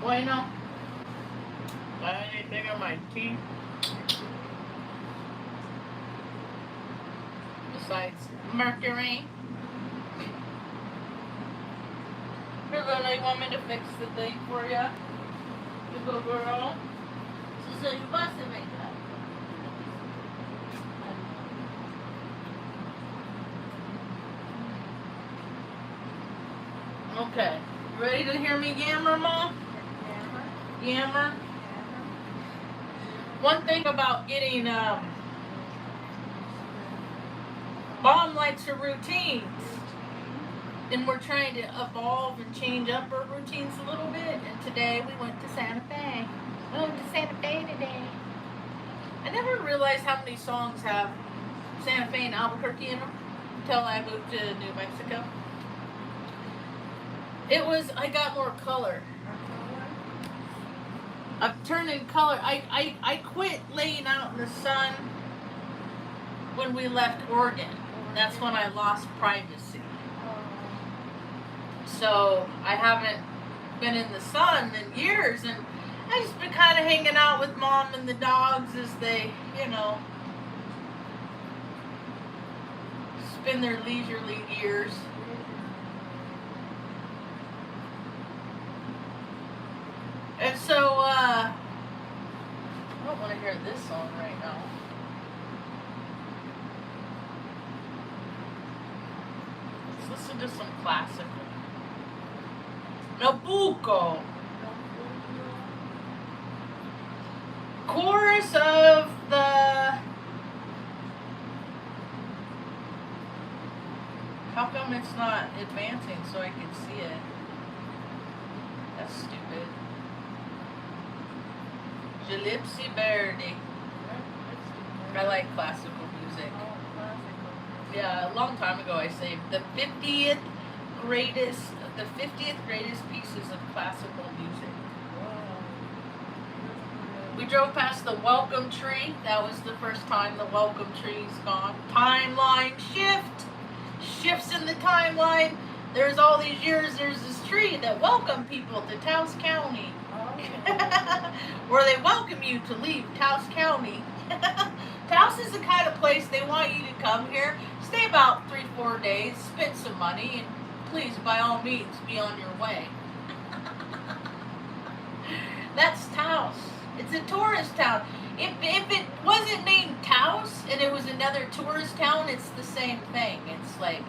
bueno. Got anything on my teeth? Besides mercury. Here, Luna, you want me to fix the thing for you? You go, girl. So you must have made that. Okay. Ready to hear me yammer, Mom? Yammer? One thing about getting, Mom likes her routines. And we're trying to evolve and change up our routines a little bit. And today we went to Santa Fe. We went to Santa Fe today. I never realized how many songs have Santa Fe and Albuquerque in them until I moved to New Mexico. I got more color. I'm turning color. I quit laying out in the sun when we left Oregon. That's when I lost privacy. So I haven't been in the sun in years, and I just been kind of hanging out with Mom and the dogs as they, spend their leisurely years. And so, I don't want to hear this song right now. Let's listen to some classical. Nabucco. Chorus of the... How come it's not advancing so I can see it? That's stupid. Gypsy Verdi. I like classical music. Yeah, a long time ago I saved the 50th greatest pieces of classical music. We drove past the welcome tree. That was the first time the welcome tree's gone. Timeline shifts in the timeline. There's all these years, there's this tree that welcomed people to Taos County. Where they welcome you to leave Taos County. Taos is the kind of place they want you to come here, stay about 3-4 days, spend some money, and please, by all means, be on your way. That's Taos. It's a tourist town. If it wasn't named Taos and it was another tourist town, it's the same thing. It's like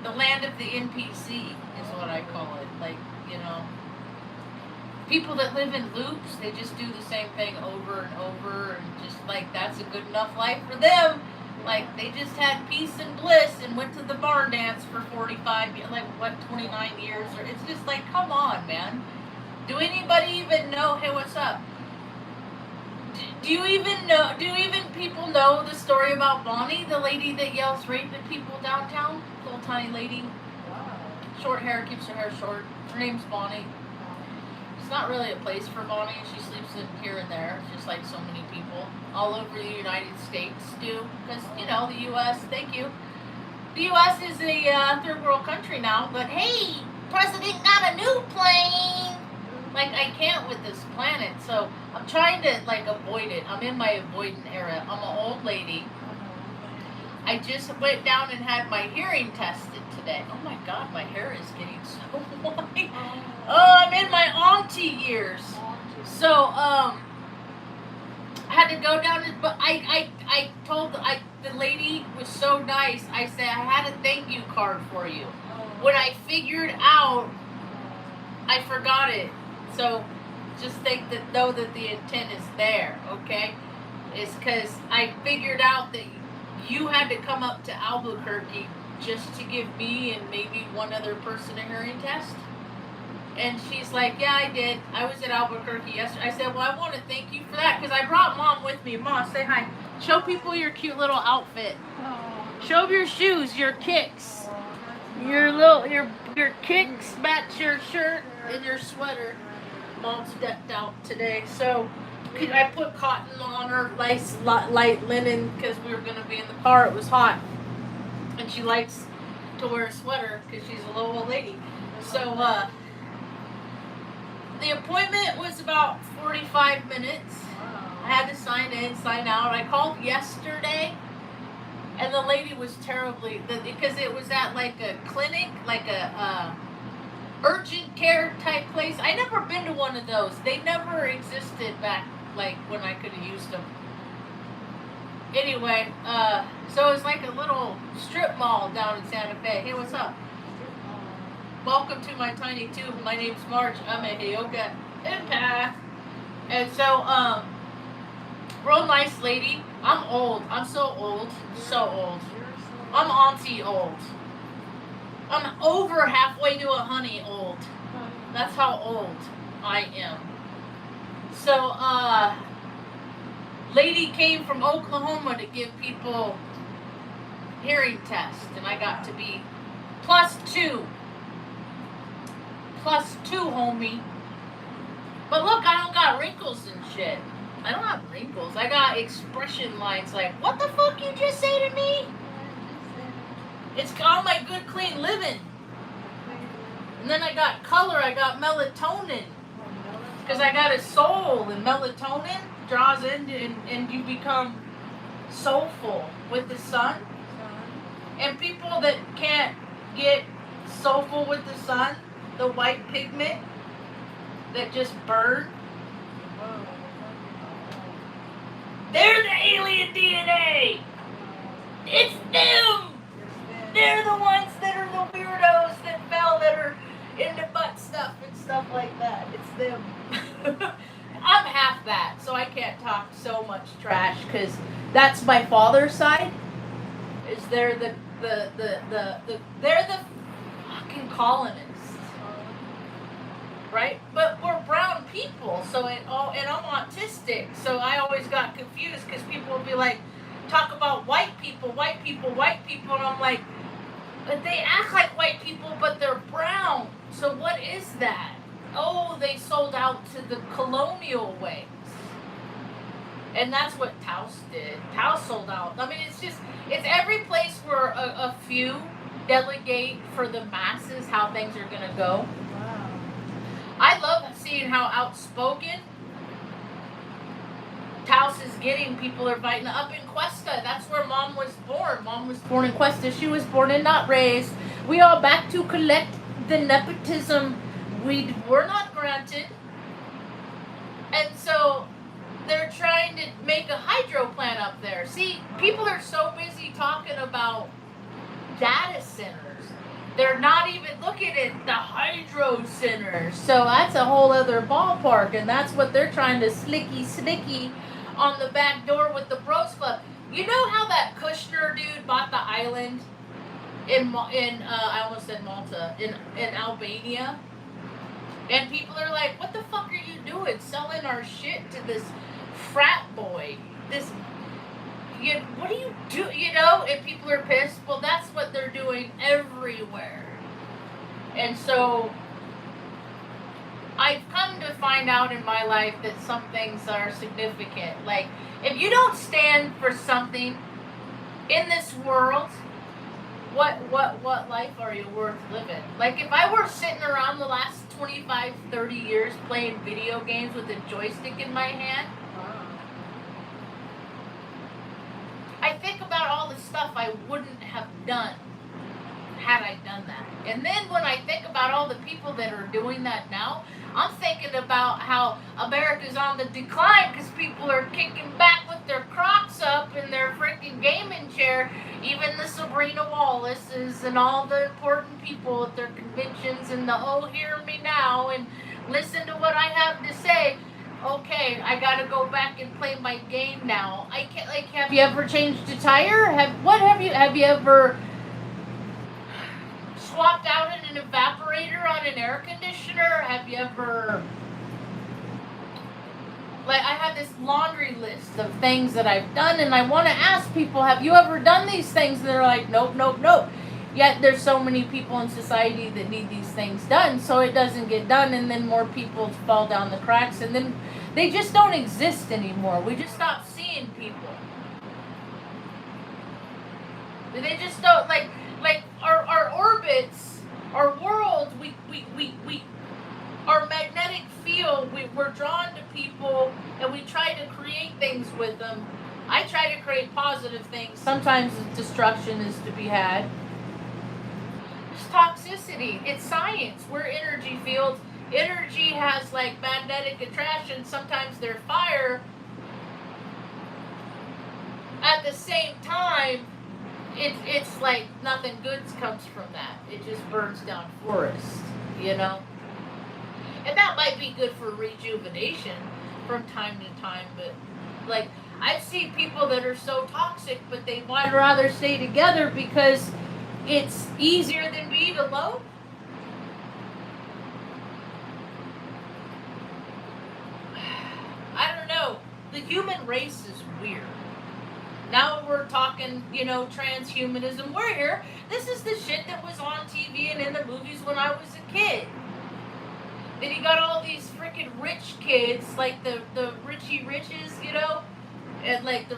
the land of the NPC is what I call it. Like, people that live in loops, they just do the same thing over and over, and just like that's a good enough life for them. Like they just had peace and bliss and went to the barn dance for 45 years, 29 years, or it's just like, come on, man. Do anybody even know? Hey, what's up? Do you even people know the story about Bonnie, the lady that yells rape at people downtown? Little tiny lady. Wow. Short hair, keeps her hair short. Her name's Bonnie. It's not really a place for Bonnie. She sleeps in here and there, just like so many people all over the United States do. Because, the U.S., thank you. The U.S. is a third world country now, but hey, President got a new plane. Like, I can't with this planet, so I'm trying to, avoid it. I'm in my avoidant era. I'm an old lady. I just went down and had my hearing tested today. Oh my God, my hair is getting so white. Oh, I'm in my auntie years. So, I had to go down and, but I told, the lady was so nice. I said, I had a thank you card for you. When I figured out, I forgot it. So, just know that the intent is there, okay? It's because I figured out that you had to come up to Albuquerque just to give me and maybe one other person a hearing test. And she's like, yeah, I did. I was at Albuquerque yesterday. I said, well, I want to thank you for that because I brought Mom with me. Mom, say hi. Show people your cute little outfit. Show your shoes, your kicks. Your kicks match your shirt and your sweater. Mom's decked out today. So I put cotton on her, light linen, because we were going to be in the car. It was hot. And she likes to wear a sweater because she's a little old lady. So, The appointment was about 45 minutes. I had to sign in, sign out. I called yesterday, and the lady was terribly, because it was at like a clinic, like a urgent care type place. I never been to one of those. They never existed back like when I could have used them. Anyway, so it's like a little strip mall down in Santa Fe. Hey, what's up? Welcome to my tiny tube. My name's Marge. I'm a yoga empath. And so, real nice lady. I'm old. I'm so old. So old. I'm auntie old. I'm over halfway to a honey old. That's how old I am. So, lady came from Oklahoma to give people hearing tests, and I got to be +2. +2, homie. But look, I don't got wrinkles and shit. I don't have wrinkles. I got expression lines like, what the fuck you just say to me? It's all my good, clean living. And then I got color. I got melatonin. Because I got a soul, and melatonin draws in, and you become soulful with the sun. And people that can't get soulful with the sun, the white pigment that just burn, they're the alien DNA. It's them. They're the ones that are the weirdos that fell, that are into butt stuff and stuff like that. It's them. I'm half that, so I can't talk so much trash, because that's my father's side. Is they're the they're the fucking colonists. Right? But we're brown people, so and I'm autistic, so I always got confused, because people would be like, talk about white people, and I'm like, but they act like white people, but they're brown. So what is that? Oh, they sold out to the colonial ways. And that's what Taos did. Taos sold out. I mean, it's every place where a few delegate for the masses how things are going to go. Wow. I love seeing how outspoken Taos is getting. People are fighting up in Cuesta. That's where Mom was born. Mom was born in Cuesta. She was born and not raised. We are back to collect the nepotism we were not granted. And so they're trying to make a hydro plant up there. See, people are so busy talking about data centers. They're not even looking at the hydro centers. So that's a whole other ballpark, and that's what they're trying to slicky on the back door with the Bros Club. You know how that Kushner dude bought the island in I almost said Malta, in Albania? And people are like, what the fuck are you doing selling our shit to this frat boy? What do you do? You know, and people are pissed. Well, that's what they're doing everywhere. And so I've come to find out in my life that some things are significant. Like, if you don't stand for something in this world, what life are you worth living? Like, if I were sitting around the last 25, 30 years playing video games with a joystick in my hand, I think about all the stuff I wouldn't have done had I done that. And then when I think about all the people that are doing that now, I'm thinking about how America's on the decline because people are kicking back with their Crocs up in their freaking gaming chair. Even the Sabrina Wallaces and all the important people at their conventions and the oh, hear me now and listen to what I have to say. Okay, I gotta go back and play my game now. I can't, like, have you ever changed a tire? Have you ever swapped out an evaporator on an air conditioner? Have you ever, like, I have this laundry list of things that I've done, and I want to ask people, have you ever done these things? And they're like, nope. Yet there's so many people in society that need these things done, so it doesn't get done, and then more people fall down the cracks, and then they just don't exist anymore. We just stop seeing people. They just don't, like our orbits, our world, our magnetic field feel we're drawn to people and we try to create things with them. I try to create positive things. Sometimes destruction is to be had. It's toxicity. It's science. We're energy fields. Energy has like magnetic attraction. Sometimes they're fire. At the same time, it's like nothing good comes from that. It just burns down forests, you know? And that might be good for rejuvenation from time to time, but like I've seen people that are so toxic, but they would rather stay together because it's easier than being alone. I don't know. The human race is weird. Now we're talking, transhumanism. We're here. This is the shit that was on TV and in the movies when I was a kid. Then you got all these freaking rich kids, like the Richie Riches, and like the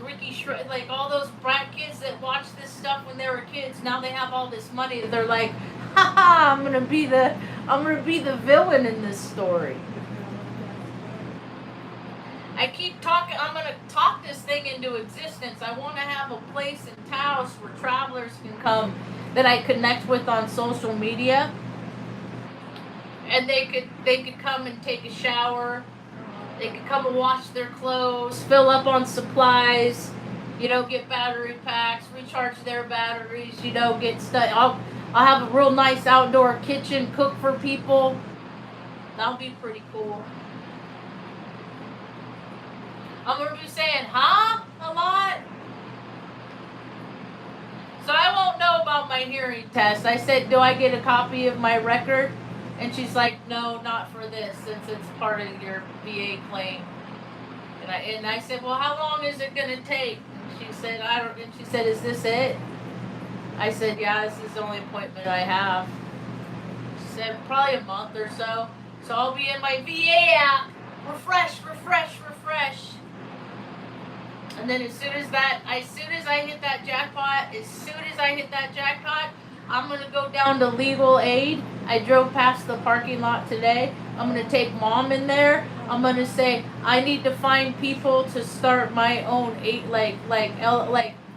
like all those brat kids that watched this stuff when they were kids. Now they have all this money. They're like, haha, I'm gonna be the villain in this story. I keep talking. I'm gonna talk this thing into existence. I want to have a place in Taos where travelers can come that I connect with on social media, and they could come and take a shower. They could come and wash their clothes, fill up on supplies, get battery packs, recharge their batteries, get stuff. I'll have a real nice outdoor kitchen, cook for people. That'll be pretty cool. I'm going to be saying, huh? A lot. So I won't know about my hearing test. I said, do I get a copy of my record? And she's like, no, not for this, since it's part of your VA claim. And I said, well, how long is it going to take? And she said, I don't. And she said, is this it? I said, yeah, this is the only appointment I have. She said, probably a month or so. So I'll be in my VA app. Refresh. And then as soon as I hit that jackpot, I'm going to go down to legal aid. I drove past the parking lot today. I'm going to take mom in there. I'm going to say, I need to find people to start my own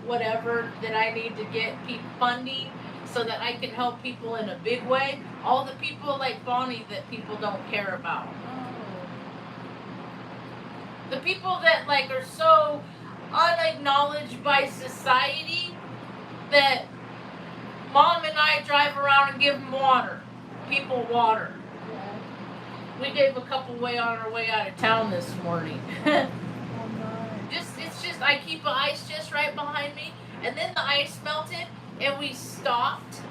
whatever that I need to get funding so that I can help people in a big way. All the people like Bonnie that people don't care about. The people that are so unacknowledged by society that mom and I drive around and give them people water. We gave a couple on our way out of town this morning. I keep the ice just right behind me, and then the ice melted, and we stopped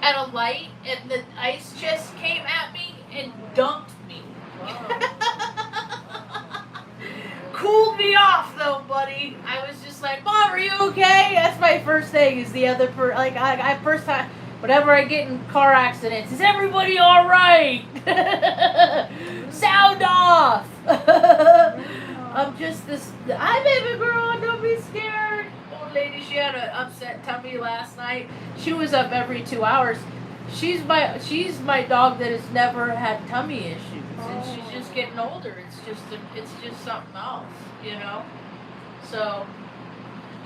at a light, and the ice just came at me and dumped me. Cooled me off though, buddy. I was just like, Mom, are you okay? That's my first thing. Is the other first time, whenever I get in car accidents, is everybody all right? Sound off. I'm just this. Hi, baby girl. Don't be scared. Old lady, she had an upset tummy last night. She was up every 2 hours. She's my dog that has never had tummy issues, and she's just getting older. It's just something else, So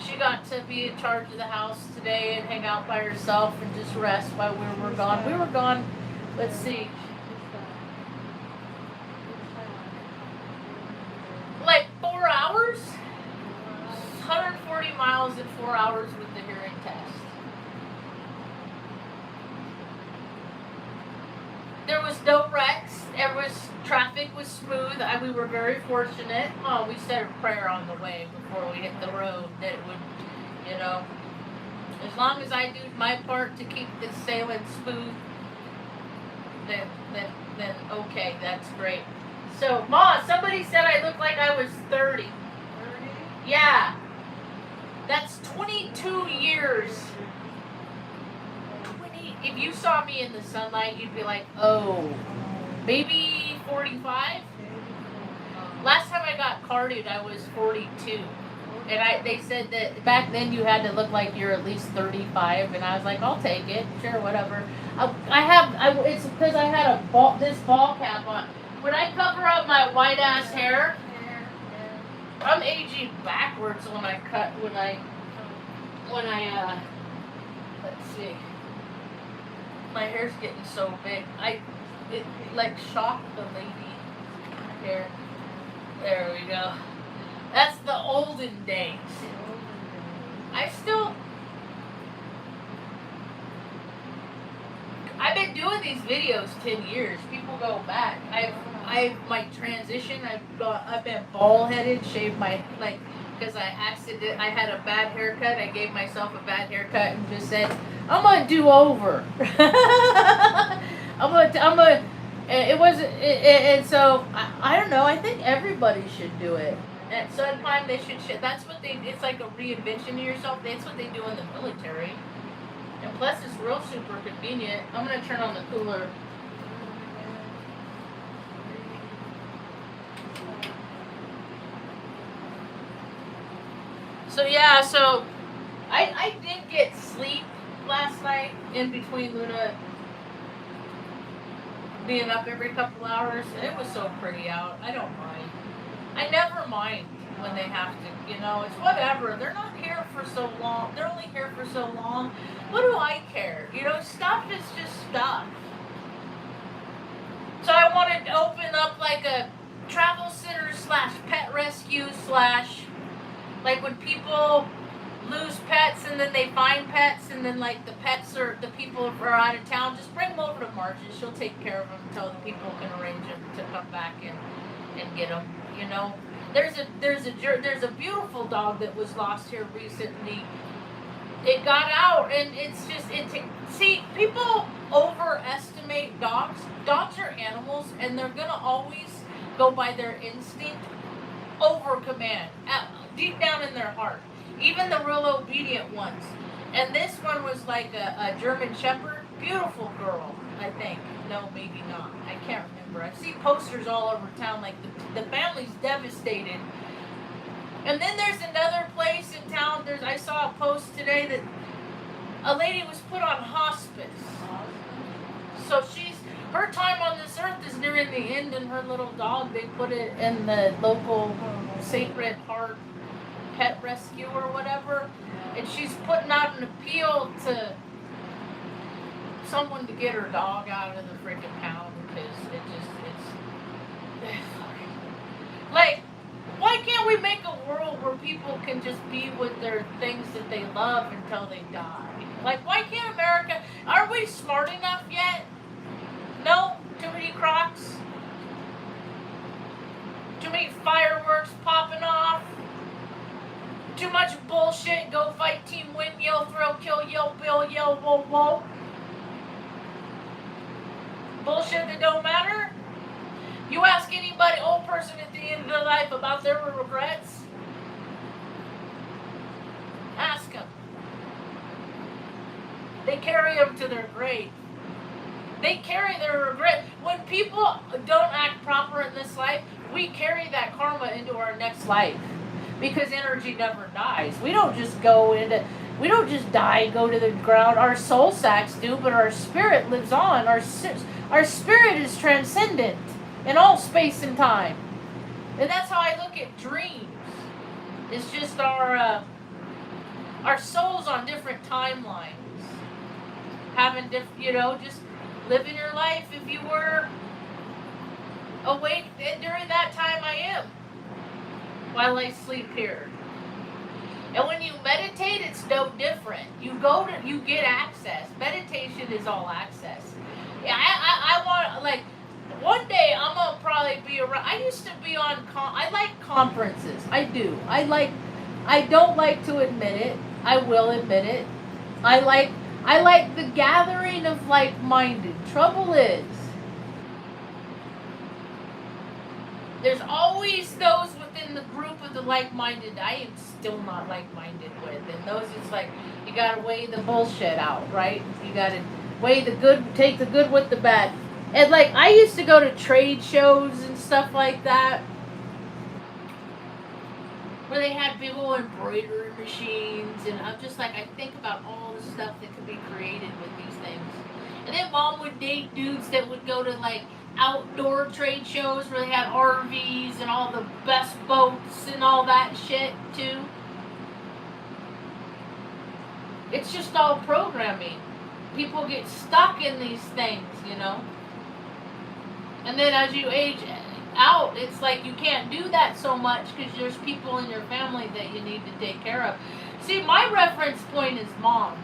she got to be in charge of the house today and hang out by herself and just rest while we were gone. We were gone. Let's see. Like 4 hours? 140 miles in 4 hours with the hearing test. There was no wrecks. Traffic was smooth. We were very fortunate. Oh, we said a prayer on the way before we hit the road that it would, as long as I do my part to keep the sailing smooth, then okay, that's great. So, Ma, somebody said I look like I was 30. 30? Yeah. That's 22 years. If you saw me in the sunlight, you'd be like, oh, maybe 45? Last time I got carded, I was 42. And they said that back then you had to look like you're at least 35, and I was like, I'll take it, sure, whatever. It's because I had this ball cap on. When I cover up my white ass hair, I'm aging backwards when I let's see. My hair's getting so big. It like shocked the lady here. There we go. That's the olden days. I've been doing these videos 10 years. People go back. My transition. I've been bald headed, shaved my because I had a bad haircut. I gave myself a bad haircut and just said, I'm gonna do over. It wasn't, and so I don't know. I think everybody should do it. At some time they should. That's what it's like a reinvention of yourself. That's what they do in the military. And plus, it's real super convenient. I'm gonna turn on the cooler. So yeah, I did get sleep last night in between Luna being up every couple hours. It was so pretty out. I don't mind. I never mind when they have to, it's whatever. They're not here for so long. They're only here for so long. What do I care? Stuff is just stuff. So I wanted to open up like a travel center / pet rescue / like when people lose pets and then they find pets and then like the pets or the people are out of town, just bring them over to Marge. She'll take care of them until the people can arrange them to come back and get them. There's a beautiful dog that was lost here recently. It got out, and it's just see, people overestimate dogs. Dogs are animals, and they're gonna always go by their instinct over command, deep down in their heart. Even the real obedient ones. And this one was like a German Shepherd, beautiful girl, I think. No, maybe not. I can't remember. I see posters all over town, like the family's devastated. And then there's another place in town. I saw a post today that a lady was put on hospice. So her time on this earth is nearing the end, and her little dog, they put it in the local Sacred Heart pet rescue or whatever. And she's putting out an appeal to someone to get her dog out of the freaking pound because like, why can't we make a world where people can just be with their things that they love until they die? Like, why can't America? Are we smart enough yet? No? Too many crocs? Too many fireworks popping off? Too much bullshit? Go fight, team win, yell, thrill, kill, yell, bill, yell, whoa, whoa. Bullshit that don't matter? You ask anybody, old person at the end of their life about their regrets? Ask them. They carry them to their grave. They carry their regret. When people don't act proper in this life, we carry that karma into our next life. Because energy never dies. We don't just die and go to the ground. Our soul sacks do, but our spirit lives on. Our spirit is transcendent in all space and time. And that's how I look at dreams. It's just our souls on different timelines. Having just living your life. If you were awake during that time, I am. While I sleep here. And when you meditate, it's no different. You get access. Meditation is all access. Yeah, I want, like, one day I'm going to probably be around. I used to be on, I like conferences. I do. I don't like to admit it. I will admit it. I like the gathering of like-minded. Trouble is, there's always those within the group of the like-minded I am still not like-minded with. And those, it's like, you gotta weigh the bullshit out, right? You gotta weigh the good, take the good with the bad. And like, I used to go to trade shows and stuff like that. where they had big old embroidery machines, and I'm just like, I think about all the stuff that could be created with these things. And then Mom would date dudes that would go to like outdoor trade shows where they had RVs and all the best boats and all that shit too. It's just all programming. People get stuck in these things, you know. And then as you age out, it's like you can't do that so much because there's people in your family that you need to take care of. See, my reference point is Mom.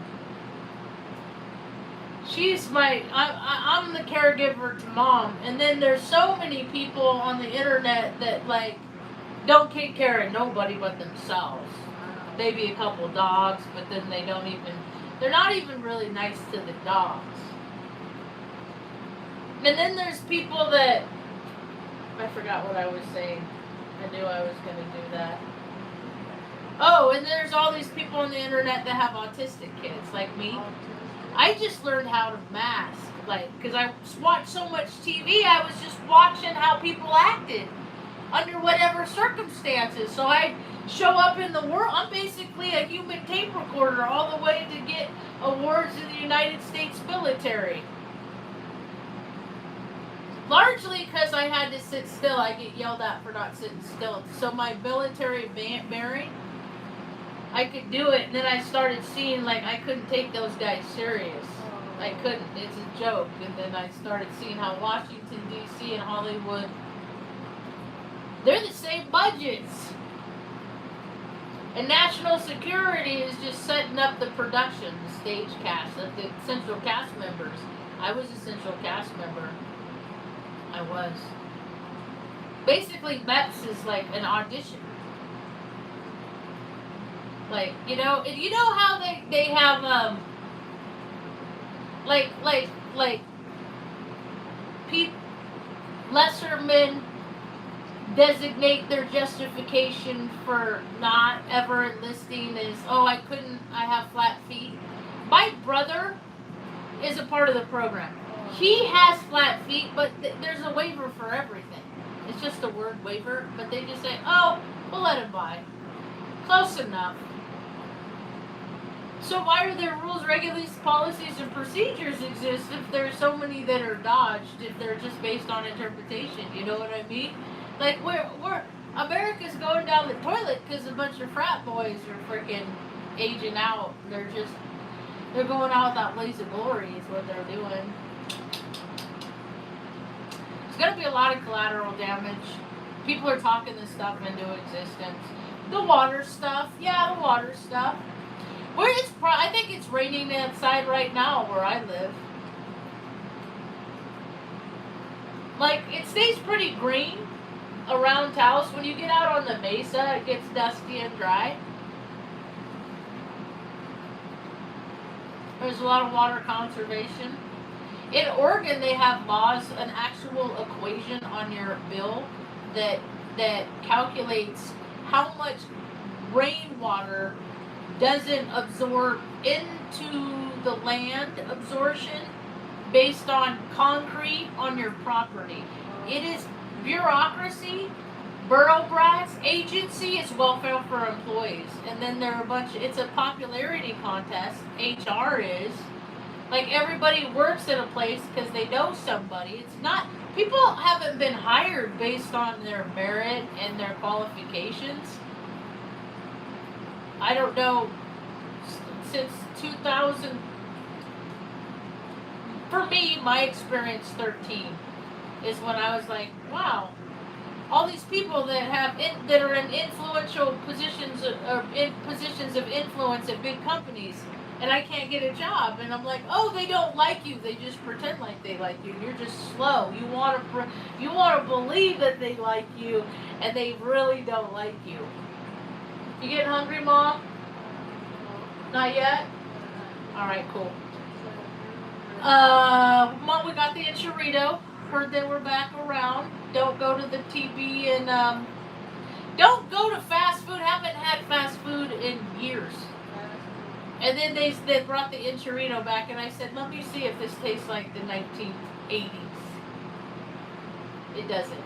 She's I'm the caregiver to Mom. And then there's so many people on the internet that like don't take care of nobody but themselves. Maybe a couple dogs, but then they're not even really nice to the dogs. And then there's people that, I forgot what I was saying. I knew I was going to do that. Oh, and there's all these people on the internet that have autistic kids, like me. I just learned how to mask, like, because I watched so much TV, I was just watching how people acted under whatever circumstances. So I show up in the world. I'm basically a human tape recorder all the way to get awards in the United States military. Largely because I had to sit still. I get yelled at for not sitting still. So my military bearing, I could do it. And then I started seeing like I couldn't take those guys serious. I couldn't. It's a joke. And then I started seeing how Washington, D.C. and Hollywood, they're the same budgets. And national security is just setting up the production, the stage cast, the central cast members. I was a central cast member. I was. Basically, MEPS is like an audition. Like, you know how they have, lesser men designate their justification for not ever enlisting is, oh, I have flat feet. My brother is a part of the program. He has flat feet, but there's a waiver for everything. It's just a word waiver, but they just say, oh, we'll let him by. Close enough. So why are there rules, regulations, policies, and procedures exist if there's so many that are dodged, if they're just based on interpretation? You know what I mean? Like, we're America's going down the toilet because a bunch of frat boys are freaking aging out. They're going out without blaze of glory is what they're doing. There's going to be a lot of collateral damage. People are talking this stuff into existence. The water stuff. Yeah, the water stuff. I think it's raining outside right now where I live. Like, it stays pretty green around Taos. When you get out on the mesa, it gets dusty and dry. There's a lot of water conservation. In Oregon, they have laws, an actual equation on your bill that calculates how much rainwater doesn't absorb into the land absorption based on concrete on your property. It is bureaucracy, borough brats, agency is welfare for employees. And then there are it's a popularity contest, HR is. Like, everybody works at a place because they know somebody. It's not, people haven't been hired based on their merit and their qualifications. I don't know, since 2000, for me, my experience 13 is when I was like, wow, all these people that are in influential positions or in positions of influence at big companies, and I can't get a job, and I'm like, oh, they don't like you. They just pretend like they like you. You're just slow. You want to believe that they like you, and they really don't like you. You getting hungry, Mom? Not yet? Alright, cool. Mom, we got the enchilada. Heard they were back around. Don't go to the TB and, don't go to fast food. Haven't had fast food in years. And then they brought the enchilada back, and I said, let me see if this tastes like the 1980s. It doesn't.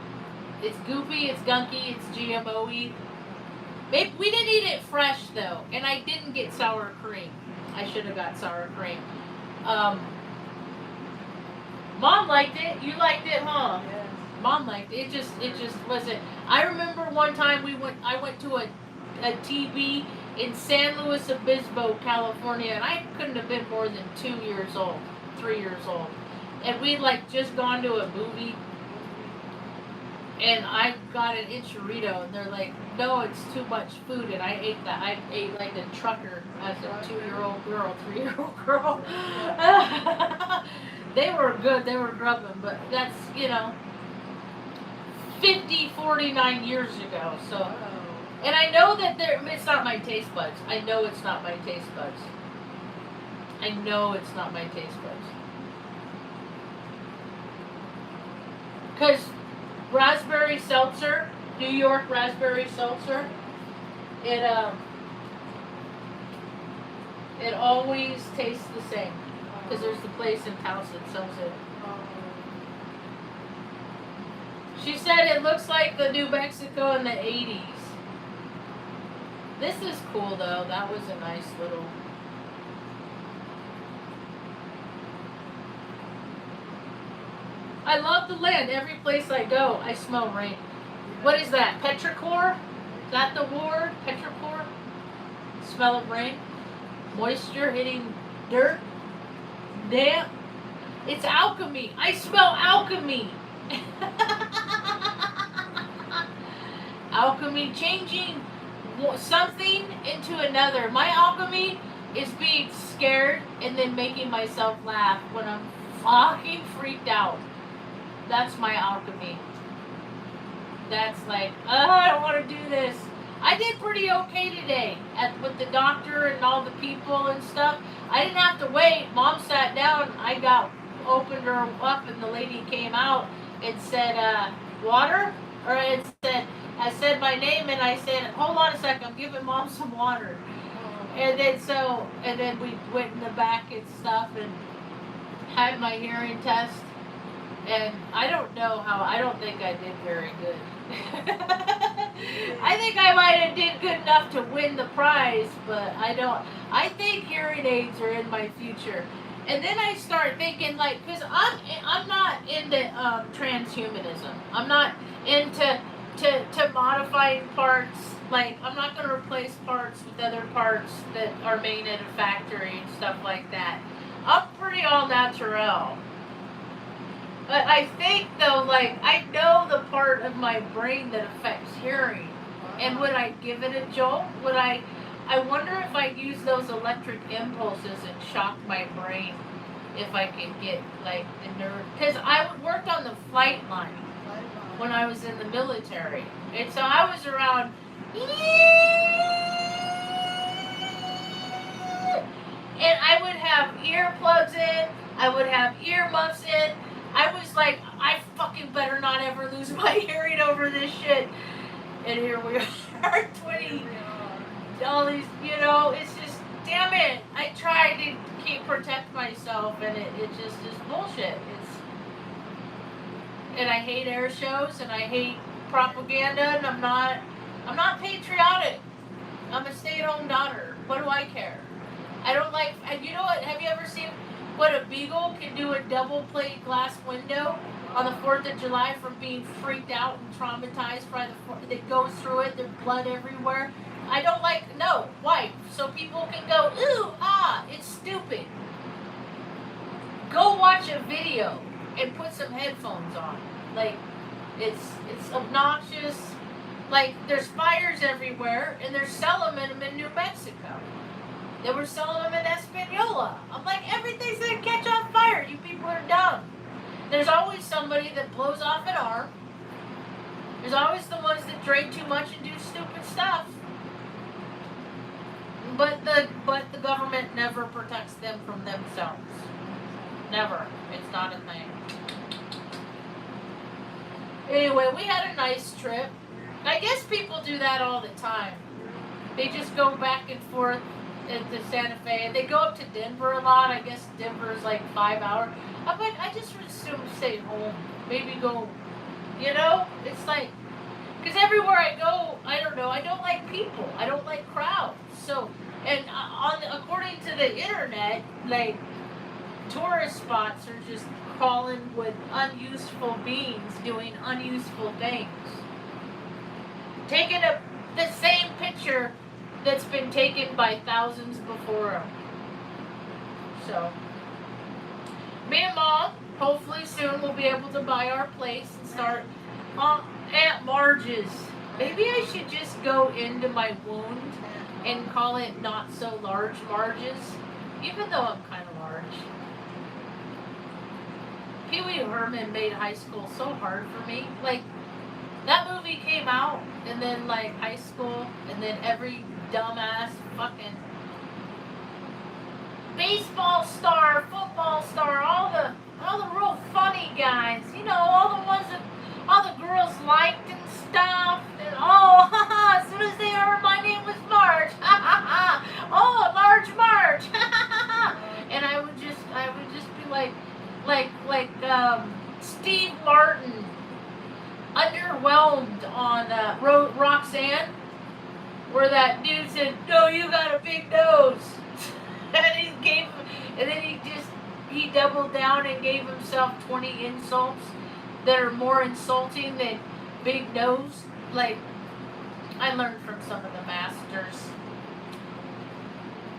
It's goopy, it's gunky, it's GMO-y. Maybe we didn't eat it fresh though, and I didn't get sour cream. I should have got sour cream. Mom liked it. You liked it, huh? Yes. Mom liked it. It just wasn't. I remember one time I went to a TB in San Luis Obispo, California, and I couldn't have been more than 2 years old, 3 years old, and we'd like just gone to a movie. And I got an enchilada, and they're like, no, it's too much food. And I ate that. I ate like a trucker as a 2-year-old girl, 3-year-old girl. They were good. They were grubbing. But that's, 49 years ago. So, and I know that it's not my taste buds. I know it's not my taste buds. I know it's not my taste buds. Because raspberry seltzer, New York raspberry seltzer, it always tastes the same because there's the place in Taos that sells it. She said it looks like the New Mexico in the 80s. This is cool though. That was a nice little. I love the land. Every place I go, I smell rain. What is that? Petrichor? Is that the word? Petrichor? Smell of rain? Moisture hitting dirt? Damp? It's alchemy. I smell alchemy. Alchemy, changing something into another. My alchemy is being scared and then making myself laugh when I'm fucking freaked out. That's my alchemy. That's like, I don't want to do this. I did pretty okay today with the doctor and all the people and stuff. I didn't have to wait. Mom sat down. I opened her up, and the lady came out and said, water? Or I said my name, and I said, hold on a second, I'm giving Mom some water. And then we went in the back and stuff and had my hearing test. And I don't think I did very good. I think I might have did good enough to win the prize, but I think hearing aids are in my future. And then I start thinking, like, because I'm not into transhumanism. I'm not into modifying parts. Like, I'm not going to replace parts with other parts that are made at a factory and stuff like that. I'm pretty all natural. But I think, though, like, I know the part of my brain that affects hearing. And would I give it a jolt? I wonder if I use those electric impulses and shock my brain if I can get, like, the nerve. Because I worked on the flight line when I was in the military. And so I was around, and I would have earplugs in, I would have earmuffs in. I was like, I fucking better not ever lose my hearing over this shit. And here we are, 20, all these, it's just, damn it. I tried to protect myself, and it just is bullshit. And I hate air shows, and I hate propaganda, and I'm not patriotic. I'm a stay-at-home daughter. What do I care? I don't like, you know what, have you ever seen what a beagle can do a double plate glass window on the 4th of July from being freaked out and traumatized by that goes through it, there's blood everywhere. I don't like, no, white, so people can go, ooh, ah, it's stupid. Go watch a video and put some headphones on. Like, it's obnoxious. Like, there's fires everywhere, and they're selling them in New Mexico. They were selling them in Espanola. I'm like, everything's gonna catch on fire. You people are dumb. There's always somebody that blows off an arm. There's always the ones that drink too much and do stupid stuff. But the government never protects them from themselves. Never. It's not a thing. Anyway, we had a nice trip. I guess people do that all the time. They just go back and forth into Santa Fe. They go up to Denver a lot. I guess Denver's like 5 hours. I'm like, I just would assume stay home. Maybe go, it's like, Because everywhere I go, I don't know, I don't like people. I don't like crowds. So, and according to the internet, like, tourist spots are just crawling with unuseful beings doing unuseful things. Taking the same picture that's been taken by thousands before them. So, me and Mom, hopefully soon, we'll be able to buy our place and start Aunt Marge's. Maybe I should just go into my wound and call it not so large Marge's, even though I'm kind of large. Pee Wee Herman made high school so hard for me. Like, that movie came out, and then, like, high school, and then every dumbass fucking baseball star, football star, all the real funny guys, you know, all the ones that all the girls liked and stuff, and as soon as they heard my name was Marge, oh, Marge, and I would just be like Steve Martin, underwhelmed on Roxanne, where that dude said, "No, you got a big nose," and then he doubled down and gave himself 20 insults that are more insulting than big nose. Like, I learned from some of the masters.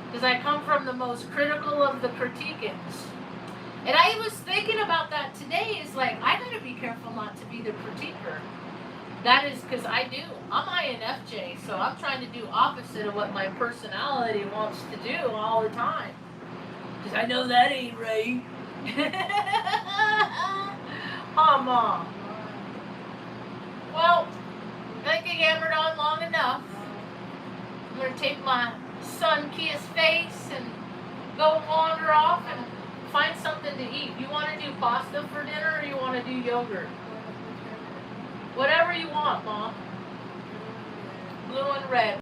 Because I come from the most critical of the critiquants. And I was thinking about that today. Is like, I gotta be careful not to be the critiquer. That is because I'm INFJ, so I'm trying to do opposite of what my personality wants to do all the time. Because I know that ain't right. Mom. Well, I think I hammered on long enough. I'm going to take my sun-kissed face and go wander off and find something to eat. You want to do pasta for dinner, or you want to do yogurt? Whatever you want, Mom. Blue and red.